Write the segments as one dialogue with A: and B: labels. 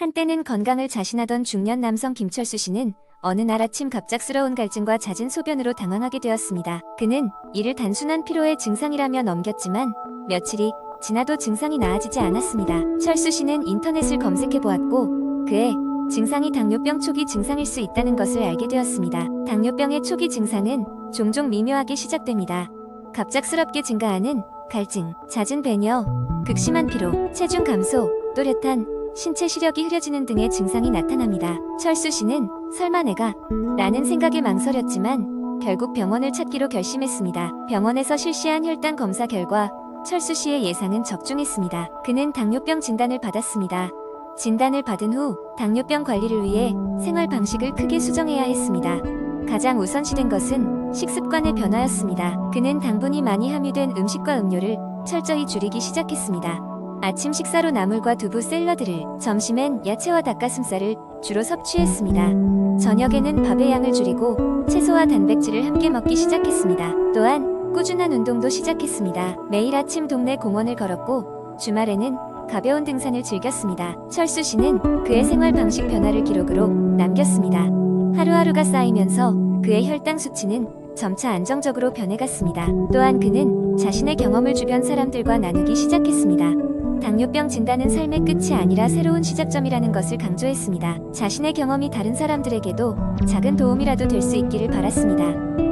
A: 한때는 건강을 자신하던 중년 남성 김철수 씨는 어느 날 아침 갑작스러운 갈증과 잦은 소변으로 당황하게 되었습니다. 그는 이를 단순한 피로의 증상이라며 넘겼지만 며칠이 지나도 증상이 나아지지 않았습니다. 철수 씨는 인터넷을 검색해 보았고 그의 증상이 당뇨병 초기 증상일 수 있다는 것을 알게 되었습니다. 당뇨병의 초기 증상은 종종 미묘하게 시작됩니다. 갑작스럽게 증가하는 갈증, 잦은 배뇨, 극심한 피로, 체중 감소, 또렷한 신체 시력이 흐려지는 등의 증상이 나타납니다. 철수 씨는 설마 내가? 라는 생각에 망설였지만 결국 병원을 찾기로 결심했습니다. 병원에서 실시한 혈당 검사 결과 철수 씨의 예상은 적중했습니다. 그는 당뇨병 진단을 받았습니다. 진단을 받은 후 당뇨병 관리를 위해 생활 방식을 크게 수정해야 했습니다. 가장 우선시된 것은 식습관의 변화였습니다. 그는 당분이 많이 함유된 음식과 음료를 철저히 줄이기 시작했습니다. 아침 식사로 나물과 두부 샐러드를, 점심엔 야채와 닭가슴살을 주로 섭취했습니다. 저녁에는 밥의 양을 줄이고 채소와 단백질을 함께 먹기 시작했습니다. 또한 꾸준한 운동도 시작했습니다. 매일 아침 동네 공원을 걸었고 주말에는 가벼운 등산을 즐겼습니다. 철수 씨는 그의 생활 방식 변화를 기록으로 남겼습니다. 하루하루가 쌓이면서 그의 혈당 수치는 점차 안정적으로 변해갔습니다. 또한 그는 자신의 경험을 주변 사람들과 나누기 시작했습니다. 당뇨병 진단은 삶의 끝이 아니라 새로운 시작점이라는 것을 강조했습니다. 자신의 경험이 다른 사람들에게도 작은 도움이라도 될 수 있기를 바랐습니다.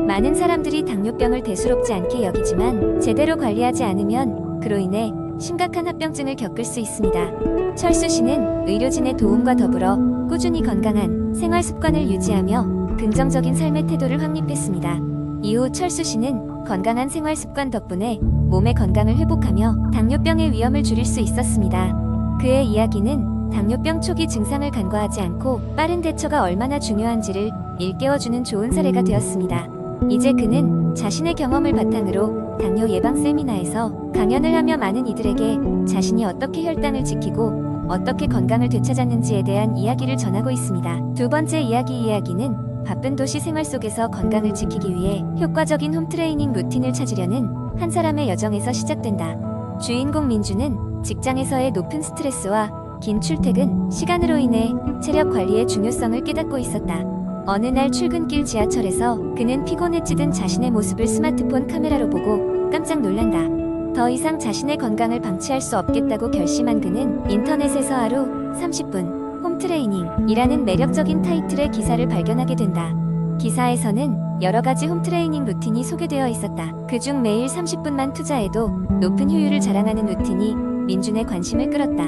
A: 많은 사람들이 당뇨병을 대수롭지 않게 여기지만 제대로 관리하지 않으면 그로 인해 심각한 합병증을 겪을 수 있습니다. 철수 씨는 의료진의 도움과 더불어 꾸준히 건강한 생활 습관을 유지하며 긍정적인 삶의 태도를 확립했습니다. 이후 철수 씨는 건강한 생활 습관 덕분에 몸의 건강을 회복하며 당뇨병의 위험을 줄일 수 있었습니다. 그의 이야기는 당뇨병 초기 증상을 간과하지 않고 빠른 대처가 얼마나 중요한지를 일깨워주는 좋은 사례가 되었습니다. 이제 그는 자신의 경험을 바탕으로 당뇨 예방 세미나에서 강연을 하며 많은 이들에게 자신이 어떻게 혈당을 지키고 어떻게 건강을 되찾았는지에 대한 이야기를 전하고 있습니다. 두 번째 이야기는 바쁜 도시 생활 속에서 건강을 지키기 위해 효과적인 홈트레이닝 루틴을 찾으려는 한 사람의 여정에서 시작된다. 주인공 민주는 직장에서의 높은 스트레스와 긴 출퇴근 시간으로 인해 체력 관리의 중요성을 깨닫고 있었다. 어느 날 출근길 지하철에서 그는 피곤에 찌든 자신의 모습을 스마트폰 카메라로 보고 깜짝 놀란다. 더 이상 자신의 건강을 방치할 수 없겠다고 결심한 그는 인터넷에서 하루 30분 홈트레이닝이라는 매력적인 타이틀의 기사를 발견하게 된다. 기사에서는 여러 가지 홈트레이닝 루틴이 소개되어 있었다. 그중 매일 30분만 투자해도 높은 효율을 자랑하는 루틴이 민준의 관심을 끌었다.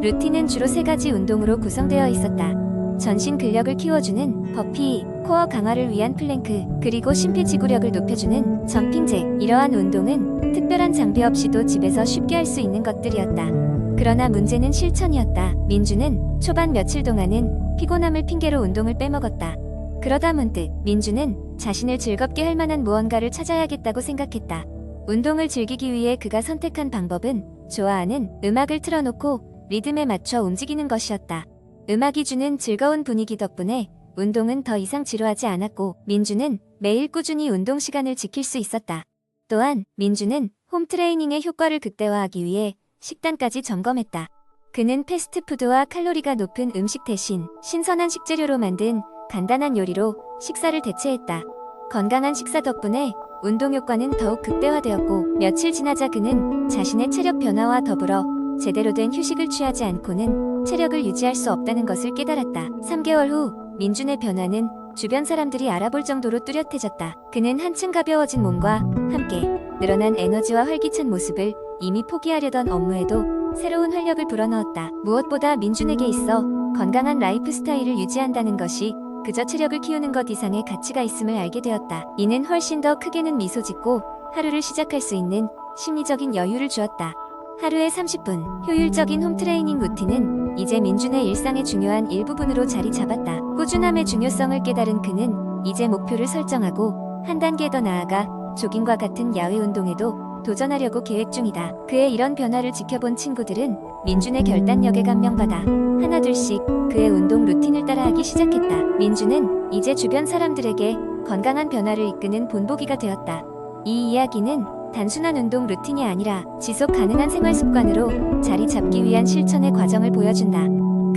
A: 루틴은 주로 3가지 운동으로 구성되어 있었다. 전신 근력을 키워주는 버피, 코어 강화를 위한 플랭크, 그리고 심폐지구력을 높여주는 점핑잭. 이러한 운동은 특별한 장비 없이도 집에서 쉽게 할 수 있는 것들이었다. 그러나 문제는 실천이었다. 민주는 초반 며칠 동안은 피곤함을 핑계로 운동을 빼먹었다. 그러다 문득 민주는 자신을 즐겁게 할 만한 무언가를 찾아야겠다고 생각했다. 운동을 즐기기 위해 그가 선택한 방법은 좋아하는 음악을 틀어놓고 리듬에 맞춰 움직이는 것이었다. 음악이 주는 즐거운 분위기 덕분에 운동은 더 이상 지루하지 않았고 민주는 매일 꾸준히 운동 시간을 지킬 수 있었다. 또한 민주는 홈트레이닝의 효과를 극대화하기 위해 식단까지 점검했다. 그는 패스트푸드와 칼로리가 높은 음식 대신 신선한 식재료로 만든 간단한 요리로 식사를 대체했다. 건강한 식사 덕분에 운동 효과는 더욱 극대화되었고 며칠 지나자 그는 자신의 체력 변화와 더불어 제대로 된 휴식을 취하지 않고는 체력을 유지할 수 없다는 것을 깨달았다. 3개월 후 민준의 변화는 주변 사람들이 알아볼 정도로 뚜렷해졌다. 그는 한층 가벼워진 몸과 함께 늘어난 에너지와 활기찬 모습을 이미 포기하려던 업무에도 새로운 활력을 불어넣었다. 무엇보다 민준에게 있어 건강한 라이프 스타일을 유지한다는 것이 그저 체력을 키우는 것 이상의 가치가 있음을 알게 되었다. 이는 훨씬 더 크게는 미소 짓고 하루를 시작할 수 있는 심리적인 여유를 주었다. 하루에 30분 효율적인 홈트레이닝 루틴은 이제 민준의 일상의 중요한 일부분으로 자리 잡았다. 꾸준함의 중요성을 깨달은 그는 이제 목표를 설정하고 한 단계 더 나아가 조깅과 같은 야외 운동에도 도전하려고 계획 중이다. 그의 이런 변화를 지켜본 친구들은 민준의 결단력에 감명받아 하나둘씩 그의 운동 루틴을 따라하기 시작했다. 민준은 이제 주변 사람들에게 건강한 변화를 이끄는 본보기가 되었다. 이 이야기는 단순한 운동 루틴이 아니라 지속 가능한 생활 습관으로 자리 잡기 위한 실천의 과정을 보여준다.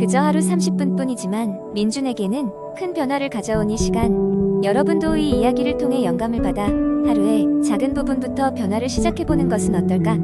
A: 그저 하루 30분뿐이지만 민준에게는 큰 변화를 가져온 이 시간. 여러분도 이 이야기를 통해 영감을 받아 하루의 작은 부분부터 변화를 시작해보는 것은 어떨까?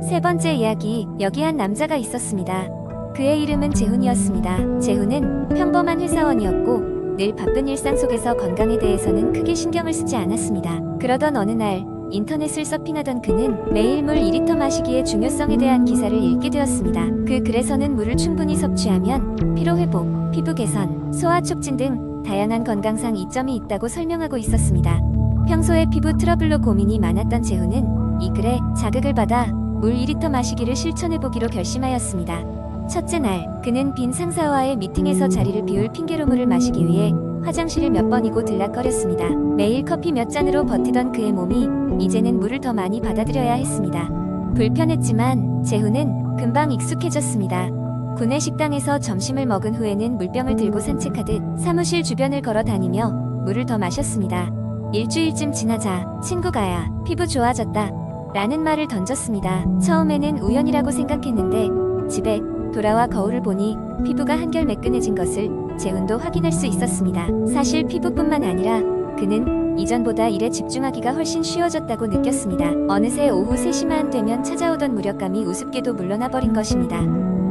A: 세 번째 이야기, 여기 한 남자가 있었습니다. 그의 이름은 재훈이었습니다. 재훈은 평범한 회사원이었고 늘 바쁜 일상 속에서 건강에 대해서는 크게 신경을 쓰지 않았습니다. 그러던 어느 날 인터넷을 서핑하던 그는 매일 물 2리터 마시기의 중요성에 대한 기사를 읽게 되었습니다. 그 글에서는 물을 충분히 섭취하면 피로 회복, 피부 개선, 소화 촉진 등 다양한 건강상 이점이 있다고 설명하고 있었습니다. 평소에 피부 트러블로 고민이 많았던 재훈은 이 글에 자극을 받아 물 2리터 마시기를 실천해보기로 결심하였습니다. 첫째 날, 그는 빈 상사와의 미팅에서 자리를 비울 핑계로 물을 마시기 위해 화장실을 몇 번이고 들락거렸습니다. 매일 커피 몇 잔으로 버티던 그의 몸이 이제는 물을 더 많이 받아들여야 했습니다. 불편했지만 재훈은 금방 익숙해졌습니다. 구내 식당에서 점심을 먹은 후에는 물병을 들고 산책하듯 사무실 주변을 걸어 다니며 물을 더 마셨습니다. 일주일쯤 지나자 친구가야 피부 좋아졌다 라는 말을 던졌습니다. 처음에는 우연이라고 생각했는데 집에 돌아와 거울을 보니 피부가 한결 매끈해진 것을 재훈도 확인할 수 있었습니다. 사실 피부뿐만 아니라 그는 이전보다 일에 집중하기가 훨씬 쉬워졌다고 느꼈습니다. 어느새 오후 3시만 되면 찾아오던 무력감이 우습게도 물러나 버린 것입니다.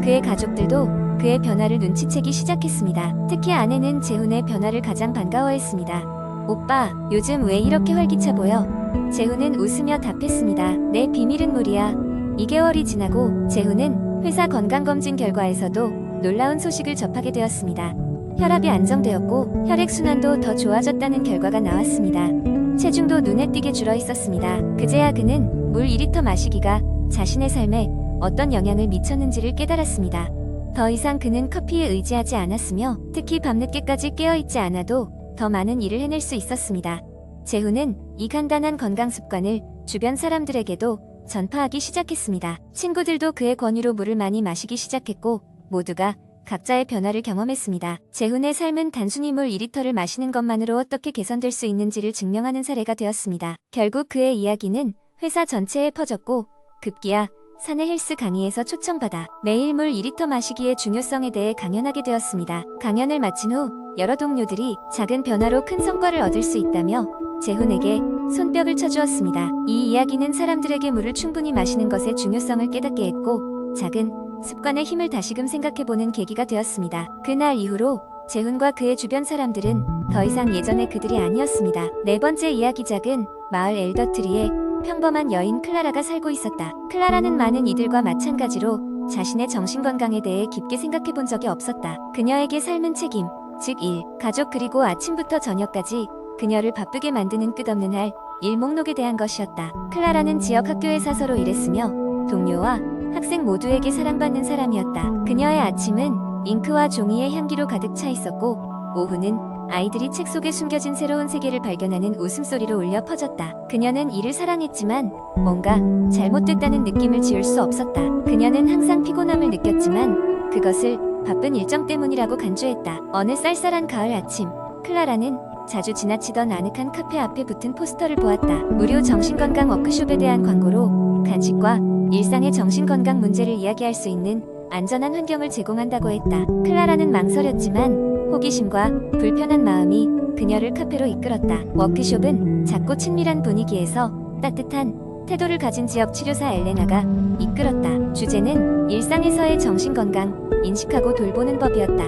A: 그의 가족들도 그의 변화를 눈치채기 시작했습니다. 특히 아내는 재훈의 변화를 가장 반가워했습니다. 오빠, 요즘 왜 이렇게 활기차 보여? 재훈은 웃으며 답했습니다. 내 비밀은 물이야. 2개월이 지나고 재훈은 회사 건강검진 결과에서도 놀라운 소식을 접하게 되었습니다. 혈압이 안정되었고 혈액순환도 더 좋아졌다는 결과가 나왔습니다. 체중도 눈에 띄게 줄어 있었습니다. 그제야 그는 물 2리터 마시기가 자신의 삶에 어떤 영향을 미쳤는지를 깨달았습니다. 더 이상 그는 커피에 의지하지 않았으며 특히 밤늦게까지 깨어있지 않아도 더 많은 일을 해낼 수 있었습니다. 재훈은 이 간단한 건강 습관을 주변 사람들에게도 전파하기 시작했습니다. 친구들도 그의 권유로 물을 많이 마시기 시작했고 모두가 각자의 변화를 경험했습니다. 재훈의 삶은 단순히 물 2리터를 마시는 것만으로 어떻게 개선될 수 있는지를 증명하는 사례가 되었습니다. 결국 그의 이야기는 회사 전체에 퍼졌고 급기야 사내 헬스 강의에서 초청받아 매일 물 2리터 마시기의 중요성에 대해 강연하게 되었습니다. 강연을 마친 후 여러 동료들이 작은 변화로 큰 성과를 얻을 수 있다며 재훈에게 손뼉을 쳐주었습니다. 이 이야기는 사람들에게 물을 충분히 마시는 것의 중요성을 깨닫게 했고 작은 습관의 힘을 다시금 생각해보는 계기가 되었습니다. 그날 이후로 재훈과 그의 주변 사람들은 더 이상 예전의 그들이 아니었습니다. 네 번째 이야기작은 마을 엘더트리에 평범한 여인 클라라가 살고 있었다. 클라라는 많은 이들과 마찬가지로 자신의 정신건강에 대해 깊게 생각해본 적이 없었다. 그녀에게 삶은 책임, 즉 일, 가족 그리고 아침부터 저녁까지 그녀를 바쁘게 만드는 끝없는 할 일 목록에 대한 것이었다. 클라라는 지역 학교에 사서로 일했으며 동료와 학생 모두에게 사랑받는 사람이었다. 그녀의 아침은 잉크와 종이의 향기로 가득 차 있었고 오후는 아이들이 책 속에 숨겨진 새로운 세계를 발견하는 웃음소리로 울려 퍼졌다. 그녀는 일을 사랑했지만 뭔가 잘못됐다는 느낌을 지울 수 없었다. 그녀는 항상 피곤함을 느꼈지만 그것을 바쁜 일정 때문이라고 간주했다. 어느 쌀쌀한 가을 아침, 클라라는 자주 지나치던 아늑한 카페 앞에 붙은 포스터를 보았다. 무료 정신건강 워크숍에 대한 광고로 간식과 일상의 정신건강 문제를 이야기할 수 있는 안전한 환경을 제공한다고 했다. 클라라는 망설였지만 호기심과 불편한 마음이 그녀를 카페로 이끌었다. 워크숍은 작고 친밀한 분위기에서 따뜻한 태도를 가진 지역 치료사 엘레나가 이끌었다. 주제는 일상에서의 정신건강, 인식하고 돌보는 법이었다.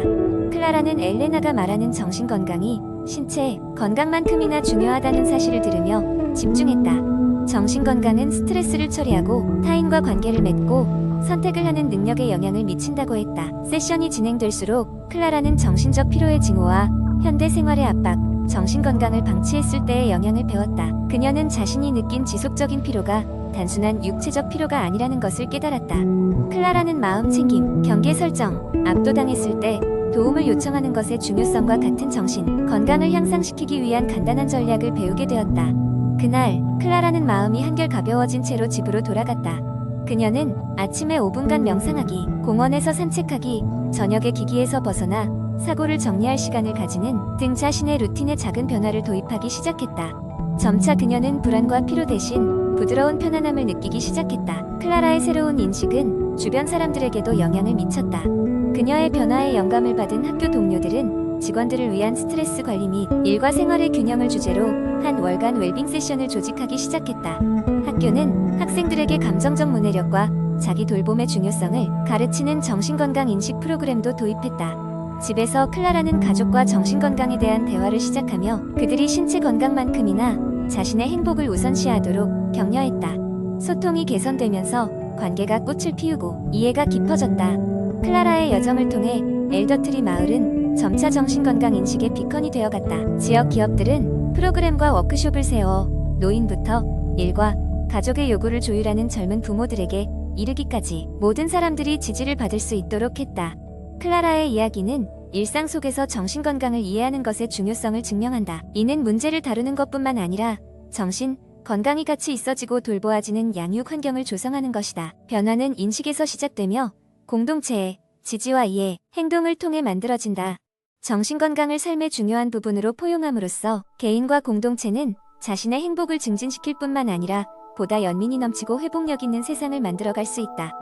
A: 클라라는 엘레나가 말하는 정신건강이 신체 건강만큼이나 중요하다는 사실을 들으며 집중했다. 정신건강은 스트레스를 처리하고 타인과 관계를 맺고 선택을 하는 능력에 영향을 미친다고 했다. 세션이 진행될수록 클라라는 정신적 피로의 징후와 현대 생활의 압박, 정신건강을 방치했을 때의 영향을 배웠다. 그녀는 자신이 느낀 지속적인 피로가 단순한 육체적 피로가 아니라는 것을 깨달았다. 클라라는 마음 챙김, 경계 설정, 압도당했을 때 도움을 요청하는 것의 중요성과 같은 정신, 건강을 향상시키기 위한 간단한 전략을 배우게 되었다. 그날, 클라라는 마음이 한결 가벼워진 채로 집으로 돌아갔다. 그녀는 아침에 5분간 명상하기, 공원에서 산책하기, 저녁에 기기에서 벗어나 사고를 정리할 시간을 가지는 등 자신의 루틴에 작은 변화를 도입하기 시작했다. 점차 그녀는 불안과 피로 대신 부드러운 편안함을 느끼기 시작했다. 클라라의 새로운 인식은 주변 사람들에게도 영향을 미쳤다. 그녀의 변화에 영감을 받은 학교 동료들은 직원들을 위한 스트레스 관리 및 일과 생활의 균형을 주제로 한 월간 웰빙 세션을 조직하기 시작했다. 학교는 학생들에게 감정적 문해력과 자기 돌봄의 중요성을 가르치는 정신건강 인식 프로그램도 도입했다. 집에서 클라라는 가족과 정신건강에 대한 대화를 시작하며 그들이 신체 건강만큼이나 자신의 행복을 우선시하도록 격려했다. 소통이 개선되면서 관계가 꽃을 피우고 이해가 깊어졌다. 클라라의 여정을 통해 엘더트리 마을은 점차 정신건강 인식의 비컨이 되어갔다. 지역 기업들은 프로그램과 워크숍을 세워 노인부터 일과 가족의 요구를 조율하는 젊은 부모들에게 이르기까지 모든 사람들이 지지를 받을 수 있도록 했다. 클라라의 이야기는 일상 속에서 정신건강을 이해하는 것의 중요성을 증명한다. 이는 문제를 다루는 것뿐만 아니라 정신, 건강이 같이 있어지고 돌보아지는 양육 환경을 조성하는 것이다. 변화는 인식에서 시작되며 공동체의 지지와 이해, 행동을 통해 만들어진다. 정신건강을 삶의 중요한 부분으로 포용함으로써 개인과 공동체는 자신의 행복을 증진시킬 뿐만 아니라 보다 연민이 넘치고 회복력 있는 세상을 만들어갈 수 있다.